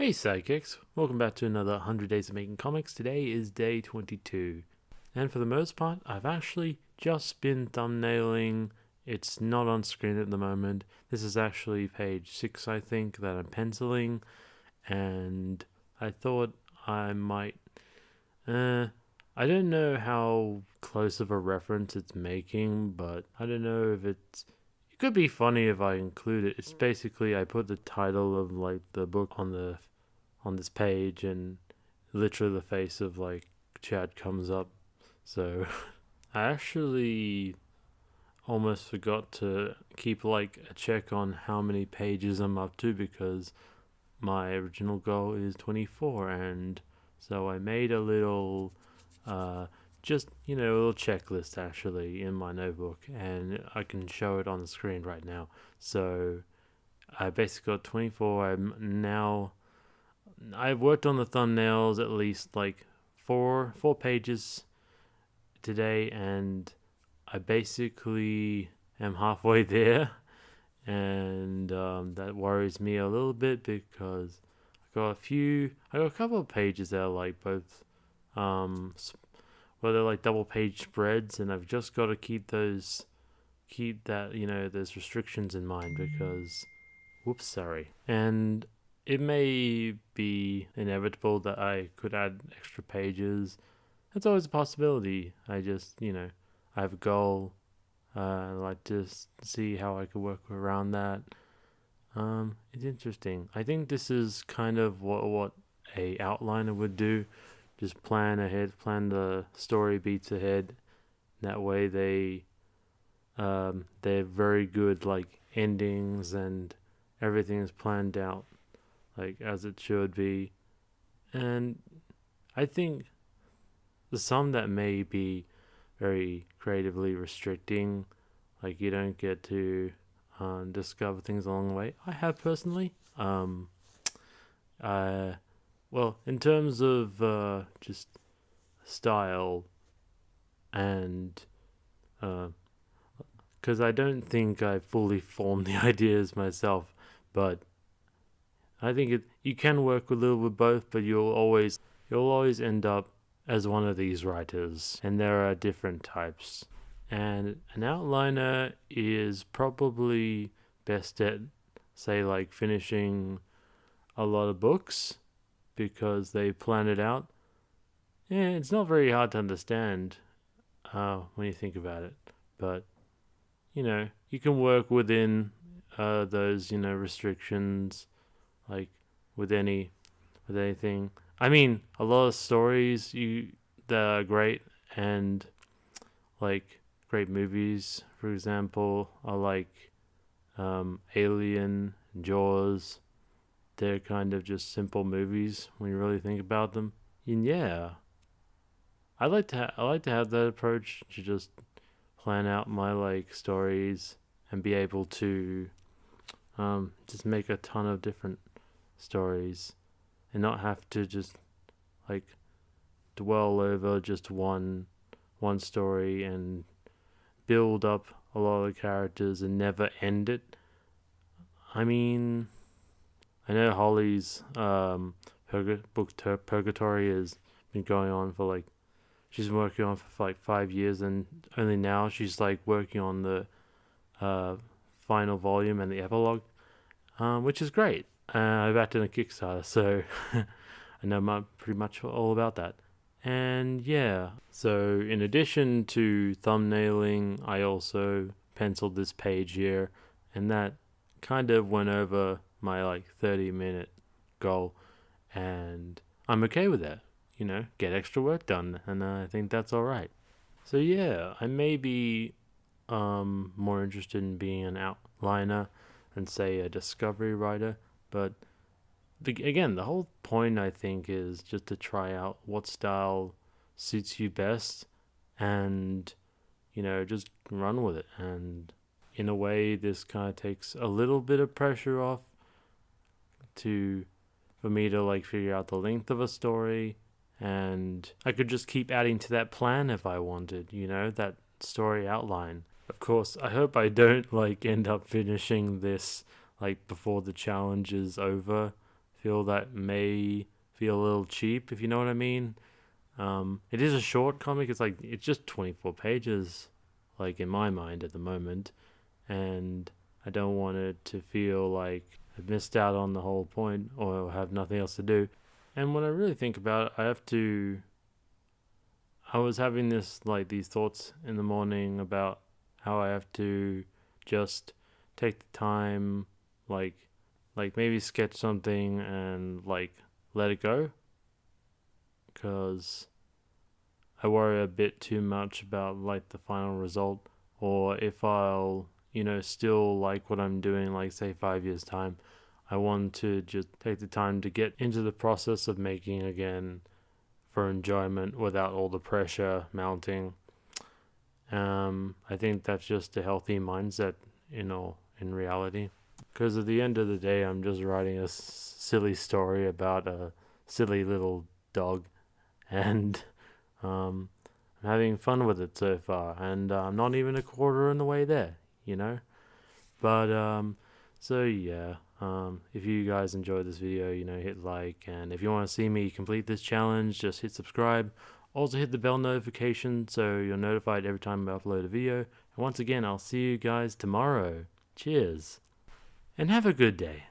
Hey Sidekicks, welcome back to another 100 Days of Making Comics. Today is day 22. And for the most part, I've actually just been thumbnailing. It's not on screen at the moment. This is actually page 6, I think, that I'm penciling. And I thought I might... I don't know how close of a reference it's making, but I don't know if it's... It could be funny if I include it. It's basically I put the title of like the book on this page, and literally the face of like Chad comes up. So I actually almost forgot to keep like a check on how many pages I'm up to, because my original goal is 24, and so I made a little a little checklist actually in my notebook, and I can show it on the screen right now. So I basically got 24. I've worked on the thumbnails at least like four pages today, and I basically am halfway there, and that worries me a little bit because I got a couple of pages that are like both they're like double page spreads, and I've just got to keep those restrictions in mind, because and it may be inevitable that I could add extra pages. That's always a possibility. I have a goal. I'd like to see how I could work around that. It's interesting. I think this is kind of what a outliner would do. Just plan ahead, plan the story beats ahead. That way they're very good like endings, and everything is planned out like as it should be. And I think some that may be very creatively restricting, like you don't get to discover things along the way. I have personally. In terms of just style, and because I don't think I fully formed the ideas myself, but I think you can work a little with both, but you'll always end up as one of these writers, and there are different types. And an outliner is probably best at, say, like finishing a lot of books, because they plan it out. Yeah, it's not very hard to understand when you think about it, but you can work within those restrictions, like with anything. I mean, a lot of stories that are great, and like great movies, for example, are like Alien, Jaws. They're kind of just simple movies when you really think about them. And yeah, I like to have that approach, to just plan out my like stories and be able to just make a ton of different stories, and not have to just like dwell over just one story and build up a lot of characters and never end it. I mean, I know Holly's book Purgatory has been going on for like, she's been working on for like 5 years, and only now she's like working on the final volume and the epilogue, which is great. I backed in a Kickstarter, so I know pretty much all about that. And yeah, so in addition to thumbnailing, I also penciled this page here, and that kind of went over my like 30-minute goal, and I'm okay with that. Get extra work done, and I think that's all right. So yeah, I may be more interested in being an outliner than, say, a discovery writer, but again, the whole point, I think, is just to try out what style suits you best, and just run with it. And in a way, this kind of takes a little bit of pressure off for me to like figure out the length of a story, and I could just keep adding to that plan if I wanted, that story outline. Of course, I hope I don't like end up finishing this like before the challenge is over, feel that may feel a little cheap, if you know what I mean. It is a short comic. It's just 24 pages, like in my mind at the moment, and I don't want it to feel like I've missed out on the whole point or have nothing else to do. And when I really think about it, I was having these thoughts in the morning about how I have to just take the time, like maybe sketch something and let it go, because I worry a bit too much about the final result, or if I'll still like what I'm doing, say 5 years time. I want to just take the time to get into the process of making again for enjoyment without all the pressure mounting. I think that's just a healthy mindset, in reality. Because at the end of the day, I'm just writing a silly story about a silly little dog, and I'm having fun with it so far, and I'm not even a quarter in the way there, But so yeah, if you guys enjoyed this video, hit like, and if you want to see me complete this challenge, just hit subscribe. Also hit the bell notification so you're notified every time I upload a video. And once again, I'll see you guys tomorrow. Cheers, and have a good day.